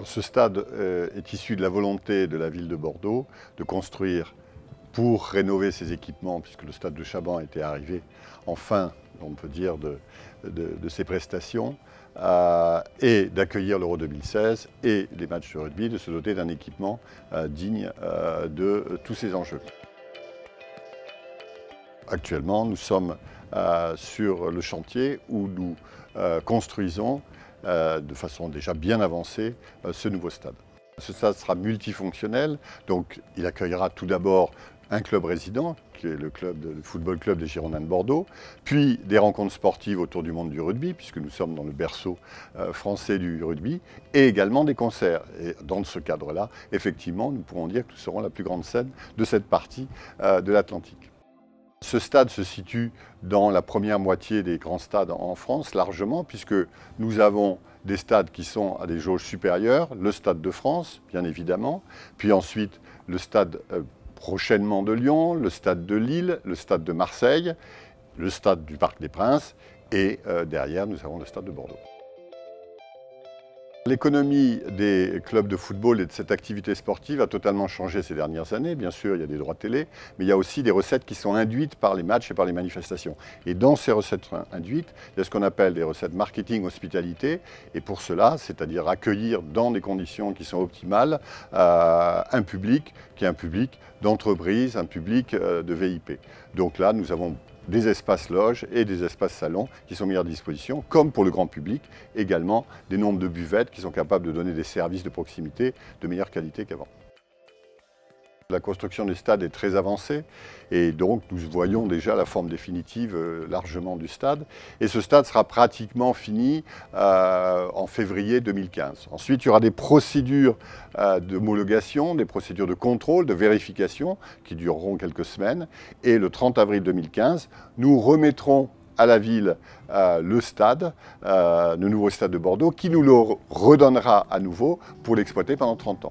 Alors, ce stade est issu de la volonté de la ville de Bordeaux de construire pour rénover ses équipements, puisque le stade de Chaban était arrivé en fin, on peut dire, de ses prestations, et d'accueillir l'Euro 2016 et les matchs de rugby, de se doter d'un équipement digne de tous ces enjeux. Actuellement, nous sommes sur le chantier où nous construisons de façon déjà bien avancée ce nouveau stade. Ce stade sera multifonctionnel, donc il accueillera tout d'abord un club résident, qui est le football club des Girondins de Bordeaux, puis des rencontres sportives autour du monde du rugby, puisque nous sommes dans le berceau français du rugby, et également des concerts. Et dans ce cadre-là, effectivement, nous pourrons dire que nous serons la plus grande scène de cette partie de l'Atlantique. Ce stade se situe dans la première moitié des grands stades en France, largement, puisque nous avons des stades qui sont à des jauges supérieures, le Stade de France, bien évidemment, puis ensuite le stade prochainement de Lyon, le stade de Lille, le stade de Marseille, le stade du Parc des Princes, et derrière, nous avons le stade de Bordeaux. L'économie des clubs de football et de cette activité sportive a totalement changé ces dernières années. Bien sûr, il y a des droits télé, mais il y a aussi des recettes qui sont induites par les matchs et par les manifestations. Et dans ces recettes induites, il y a ce qu'on appelle des recettes marketing hospitalité. Et pour cela, c'est-à-dire accueillir dans des conditions qui sont optimales un public qui est un public d'entreprise, un public de VIP. Donc là, nous avons des espaces loges et des espaces salons qui sont mis à disposition, comme pour le grand public, également des nombres de buvettes qui sont capables de donner des services de proximité de meilleure qualité qu'avant. La construction du stade est très avancée et donc nous voyons déjà la forme définitive largement du stade. Et ce stade sera pratiquement fini en février 2015. Ensuite, il y aura des procédures d'homologation, des procédures de contrôle, de vérification qui dureront quelques semaines. Et le 30 avril 2015, nous remettrons à la ville le stade, le nouveau stade de Bordeaux, qui nous le redonnera à nouveau pour l'exploiter pendant 30 ans.